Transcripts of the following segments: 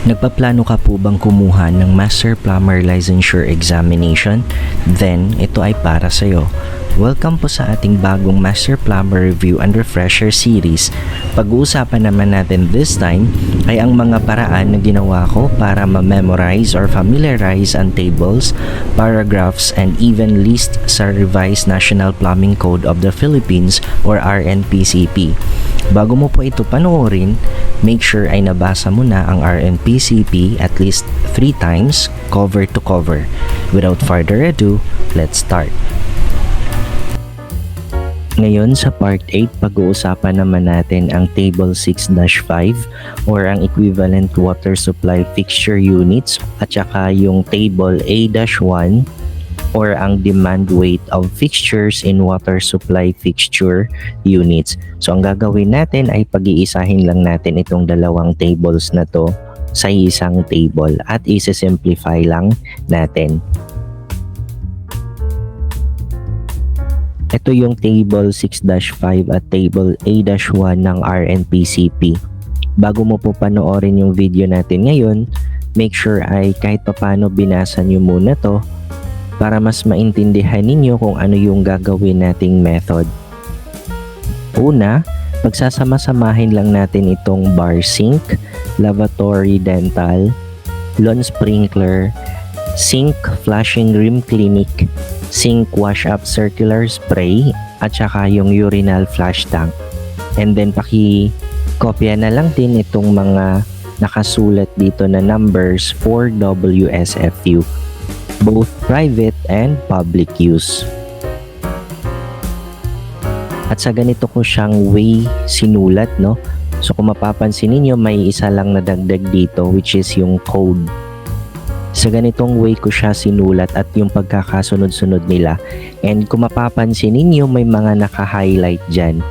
Nagpaplano ka po bang kumuha ng Master Plumber Licensure Examination? Then, ito ay para sa iyo. Welcome po sa ating bagong Master Plumber Review and Refresher series. Pag-uusapan naman natin this time ay ang mga paraan na ginawa ko para ma-memorize or familiarize ang tables, paragraphs, and even list sa Revised National Plumbing Code of the Philippines or RNPCP. Bago mo po ito panoorin, make sure ay nabasa mo na ang RNPCP at least 3 times, cover to cover. Without further ado, let's start. Ngayon sa Part 8, pag-uusapan naman natin ang Table 6-5 or ang Equivalent Water Supply Fixture Units at saka yung Table A-1 or ang Demand Weight of Fixtures in Water Supply Fixture Units. So ang gagawin natin ay pag-iisahin lang natin itong dalawang tables na to sa isang table at isi-simplify lang natin. Ito yung Table 6-5 at Table A-1 ng RNPCP. Bago mo po panoorin yung video natin ngayon, make sure ay kahit papano binasa nyo muna to para mas maintindihan ninyo kung ano yung gagawin nating method. Una, pagsasama-samahin lang natin itong bar sink, lavatory dental, lawn sprinkler, sink flushing rim clinic, sink wash-up circular spray, at saka yung urinal flush tank. And then kopya na lang din itong mga nakasulat dito na numbers for WSFU, both private and public use. At sa ganito ko siyang way sinulat, no? So kung mapapansin niyo may isa lang na dagdag dito which is yung code. Sa ganitong way ko siya sinulat at yung pagkakasunod-sunod nila. And kung mapapansin ninyo, may mga naka-highlight dyan.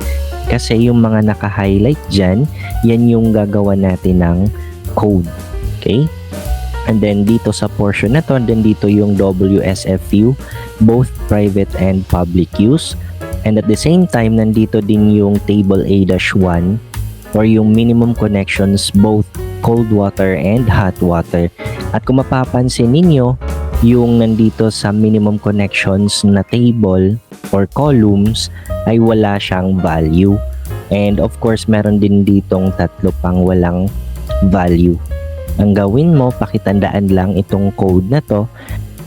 Kasi yung mga naka-highlight dyan, yan yung gagawa natin ng code. Okay? And then dito sa portion na to, and then dito yung WSFU, both private and public use. And at the same time, nandito din yung Table A-1 or yung minimum connections, both cold water and hot water. At kung mapapansin ninyo, yung nandito sa minimum connections na table or columns ay wala siyang value. And of course, meron din ditong tatlo pang walang value. Ang gawin mo, pakitandaan lang itong code na to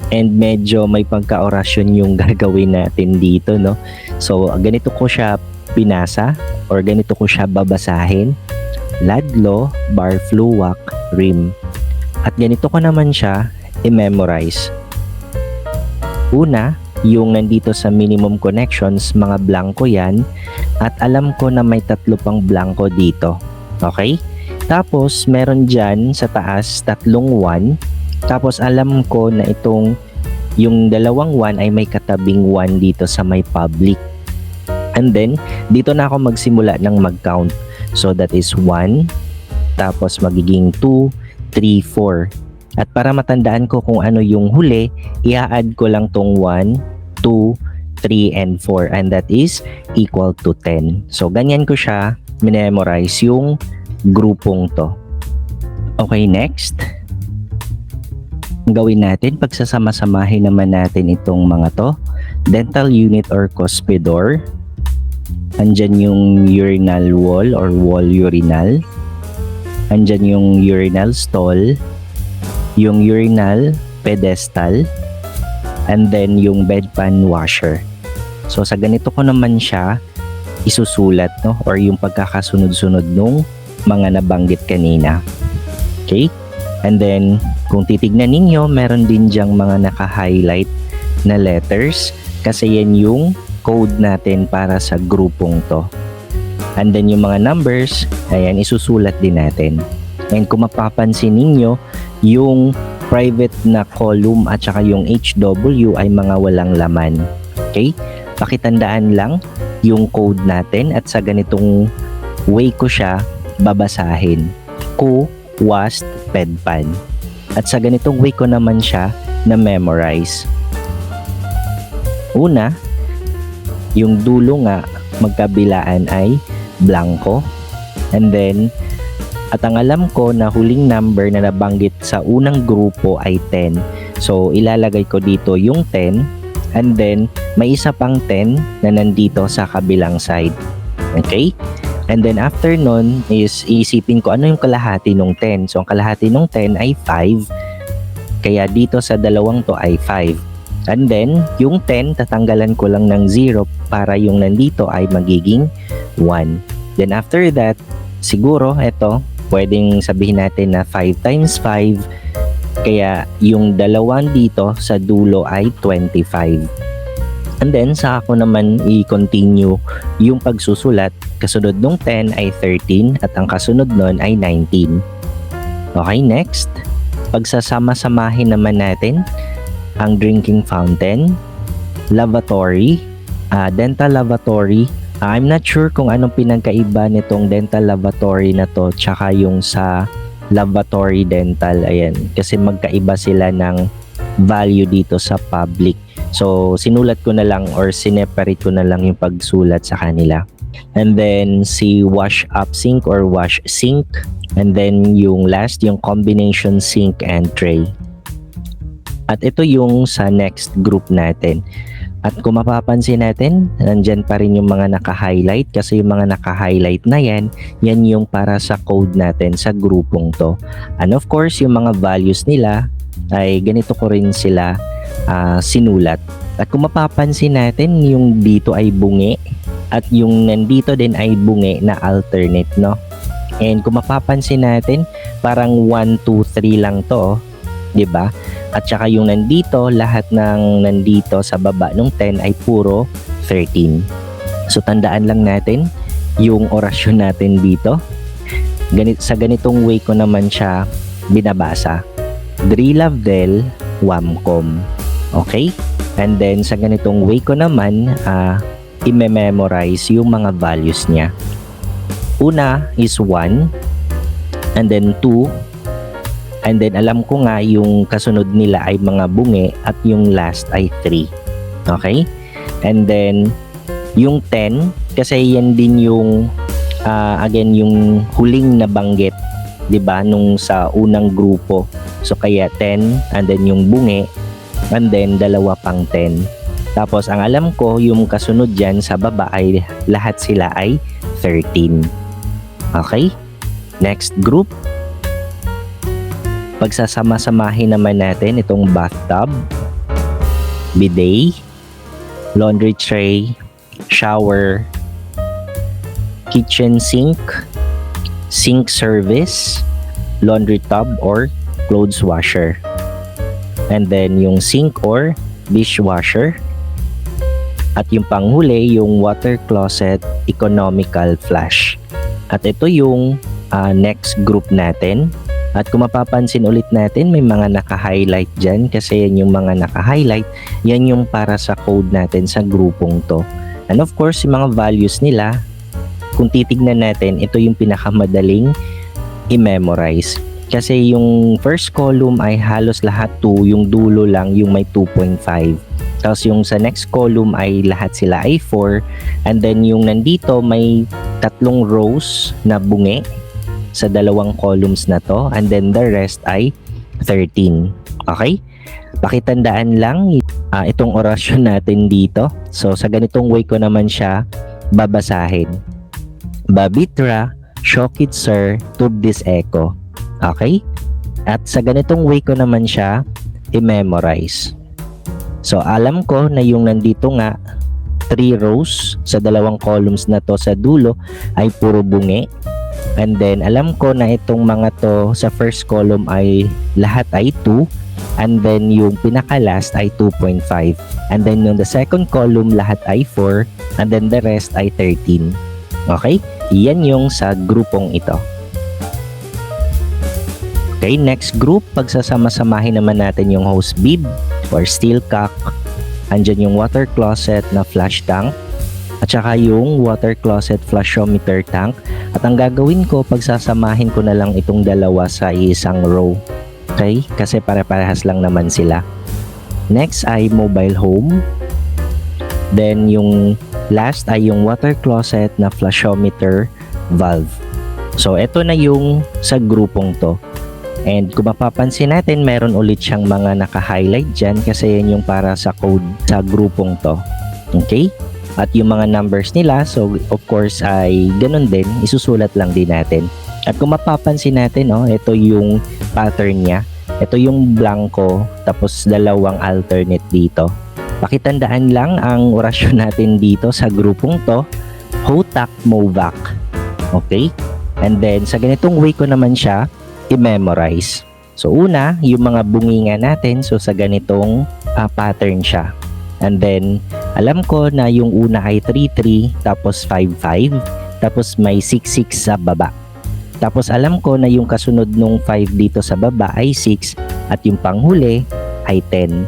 and medyo may pagka-orasyon yung gagawin natin dito, no? So, ganito ko siya pinasa or ganito ko siya babasahin. Ladlo, bar fluwac, rim. At ganito ko naman siya i-memorize. Una, yung nandito sa minimum connections, mga blanco yan. At alam ko na may tatlo pang blanco dito. Okay? Tapos, meron dyan sa taas, tatlong 1. Tapos, alam ko na itong, yung dalawang 1 ay may katabing 1 dito sa may public. And then, dito na ako magsimula ng mag-count. So, that is 1. Tapos, magiging 2, 3, 4. At para matandaan ko kung ano yung huli, i-add ko lang tong 1, 2, 3, and 4. And that is equal to 10. So, ganyan ko siya memorize yung grupong to. Okay, next. Ang gawin natin, pagsasama-samahin naman natin itong mga to. Dental unit or cuspidor. Andyan yung urinal wall or wall urinal. Andyan yung urinal stall, yung urinal pedestal, and then yung bedpan washer. So sa ganito ko naman siya isusulat, no? Or yung pagkakasunod-sunod nung mga nabanggit kanina. Okay? And then kung titignan ninyo, meron din diyang mga naka-highlight na letters kasi yan yung code natin para sa grupong to. And then yung mga numbers, ayan, isusulat din natin. And kung mapapansin ninyo, yung private na column at saka yung HW ay mga walang laman. Okay? Pakitandaan lang yung code natin at sa ganitong way ko siya babasahin. Ku, wast, pedpan. At sa ganitong way ko naman siya na memorize. Una, yung dulo nga magkabilaan ay blanco. And then, At ang alam ko na huling number na nabanggit sa unang grupo ay 10. So, ilalagay ko dito yung 10 and then may isa pang 10 na nandito sa kabilang side. Okay? And then after nun is iisipin ko ano yung kalahati ng 10. So, ang kalahati ng 10 ay 5. Kaya dito sa dalawang to ay 5. And then, yung 10, tatanggalan ko lang ng 0 para yung nandito ay magiging 1. Then after that, siguro ito, pwedeng sabihin natin na 5 times 5. Kaya yung dalawang dito sa dulo ay 25. And then, sa ako naman i-continue yung pagsusulat. Kasunod nung 10 ay 13 at ang kasunod nun ay 19. Okay, next. Pagsasama-samahin naman natin ang drinking fountain, lavatory, dental lavatory. I'm not sure kung anong pinagkaiba nitong dental lavatory na to tsaka yung sa lavatory dental. Ayan, kasi magkaiba sila ng value dito sa public. So, sinulat ko na lang or sineparate ko na lang yung pagsulat sa kanila. And then, si wash up sink or wash sink. And then, yung last, yung combination sink and tray. At ito yung sa next group natin. At kung mapapansin natin, nandyan pa rin yung mga naka-highlight kasi yung mga naka-highlight na yan yung para sa code natin sa grupong to. And of course, yung mga values nila ay ganito ko rin sila sinulat. At kung mapapansin natin, yung dito ay bungi at yung nandito din ay bungi na alternate, no? And kung mapapansin natin, parang 1, 2, 3 lang to, 'di ba? At saka yung nandito, lahat ng nandito sa baba ng 10 ay puro 13. So tandaan lang natin yung orasyon natin dito. Sa ganitong way ko naman siya binabasa. Drilavdel Wamcom. Okay? And then sa ganitong way ko naman i-memorize yung mga values niya. Una is 1 and then 2. And then alam ko nga yung kasunod nila ay mga bungi at yung last ay 3. Okay? And then yung 10 kasi yan din yung again yung huling nabanggit, 'di ba, nung sa unang grupo. So kaya 10 and then yung bungi and then dalawa pang 10. Tapos ang alam ko yung kasunod diyan sa baba ay lahat sila ay 13. Okay? Next group. Pagsasama-samahin naman natin itong bathtub, bidet, laundry tray, shower, kitchen sink, sink service, laundry tub or clothes washer. And then yung sink or dishwasher. At yung panghuli, yung water closet, economical flush. At ito yung next group natin. At kung mapapansin ulit natin, may mga naka-highlight dyan kasi yan yung mga naka-highlight, yan yung para sa code natin sa grupong to. And of course, yung mga values nila, kung titignan natin, ito yung pinakamadaling i-memorize. Kasi yung first column ay halos lahat 2, yung dulo lang yung may 2.5. Tapos yung sa next column ay lahat sila ay 4. And then yung nandito may 3 rows na bungi sa dalawang columns na to, and then the rest ay 13. Okay? Pakitandaan lang itong orasyon natin dito. So sa ganitong way ko naman siya babasahin. Babitra, Shokit Sir, Tubdis Eko. Okay? At sa ganitong way ko naman siya i-memorize. So alam ko na yung nandito nga 3 rows sa dalawang columns na to sa dulo ay puro bungi. And then, alam ko na itong mga to sa first column ay lahat ay 2. And then, yung pinaka-last ay 2.5. And then, yung the second column, lahat ay 4. And then, the rest ay 13. Okay? Yan yung sa grupong ito. Okay, next group. Pagsasama-samahin naman natin yung hose bib or steel cock. Andyan yung water closet na flush tank. At saka yung water closet flushometer tank. At ang gagawin ko, pagsasamahin ko na lang itong dalawa sa isang row. Okay? Kasi pare-parehas lang naman sila. Next ay mobile home. Then yung last ay yung water closet na flushometer valve. So, ito na yung sa grupong to. And kung mapapansin natin, meron ulit siyang mga naka-highlight dyan kasi yan yung para sa code sa grupong to. Okay? At yung mga numbers nila, so of course ay ganun din, isusulat lang din natin. At kung mapapansin natin, ito yung pattern niya. Ito yung blanco, tapos dalawang alternate dito. Pakitandaan lang ang orasyon natin dito sa grupong to, Hotak Movac. Okay? And then, sa ganitong way ko naman siya i-memorize. So, una, yung mga bunginga natin, so sa ganitong pattern siya. And then, alam ko na yung una ay 3-3, tapos 5-5, tapos may 6-6 sa baba. Tapos, alam ko na yung kasunod nung 5 dito sa baba ay 6, at yung panghuli ay 10.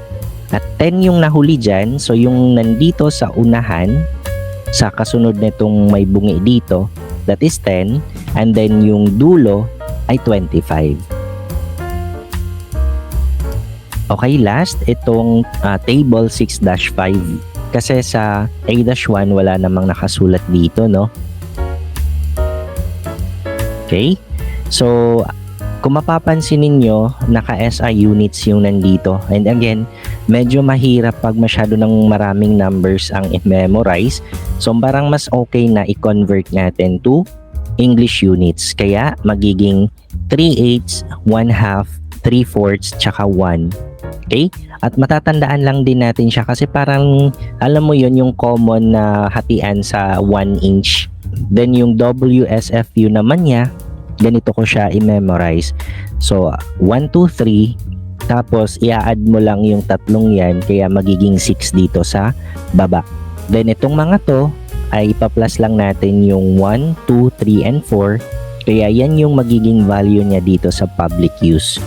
At 10 yung nahuli dyan, so yung nandito sa unahan, sa kasunod nitong may bungi dito, that is 10, and then yung dulo ay 25. Okay, last, itong table 6-5. Kasi sa A-1, wala namang nakasulat dito, no? Okay? So, kung mapapansin ninyo, naka-SI units yung nandito. And again, medyo mahirap pag masyado ng maraming numbers ang i-memorize. So, parang mas okay na i-convert natin to English units. Kaya, magiging 3/8, 1/2, 3/4, tsaka 1. Okay? At matatandaan lang din natin siya kasi parang, alam mo yon yung common na hatian sa 1 inch. Then, yung WSFU naman niya, ganito ko siya i-memorize. So, 1, 2, 3, tapos i-add mo lang yung tatlong yan, kaya magiging 6 dito sa baba. Then, itong mga to, ay ipa-plus lang natin yung 1, 2, 3, and 4. Kaya yan yung magiging value niya dito sa public use.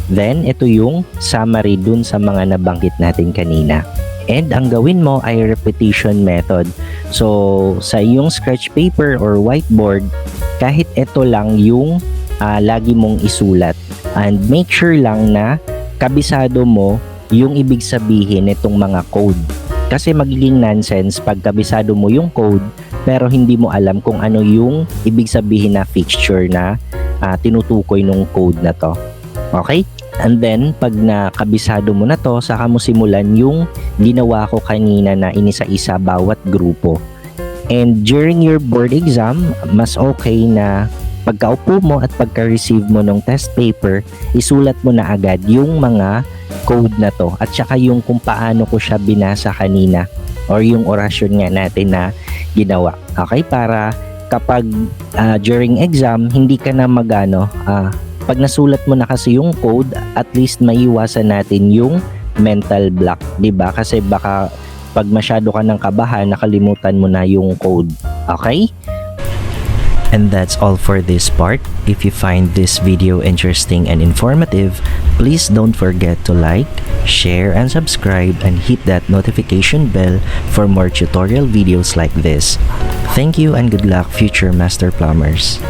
Then, ito yung summary dun sa mga nabanggit natin kanina. And ang gawin mo ay repetition method. So, sa iyong scratch paper or whiteboard, kahit ito lang yung lagi mong isulat. And make sure lang na kabisado mo yung ibig sabihin nitong mga code. Kasi magiging nonsense pag kabisado mo yung code pero hindi mo alam kung ano yung ibig sabihin na fixture na tinutukoy nung code na to. Okay? And then, pag nakabisado mo na to, saka mo simulan yung ginawa ko kanina na inisa-isa bawat grupo. And during your board exam, mas okay na pagkaupo mo at pagka-receive mo ng test paper, isulat mo na agad yung mga code na to at saka yung kung paano ko siya binasa kanina or yung orasyon nga natin na ginawa. Okay? Para kapag during exam, hindi ka na pag nasulat mo na kasi yung code, at least maiwasan natin yung mental block, 'di ba? Kasi baka pag masyado ka ng kabahan, nakalimutan mo na yung code. Okay? And that's all for this part. If you find this video interesting and informative, please don't forget to like, share, and subscribe, and hit that notification bell for more tutorial videos like this. Thank you and good luck, future master plumbers.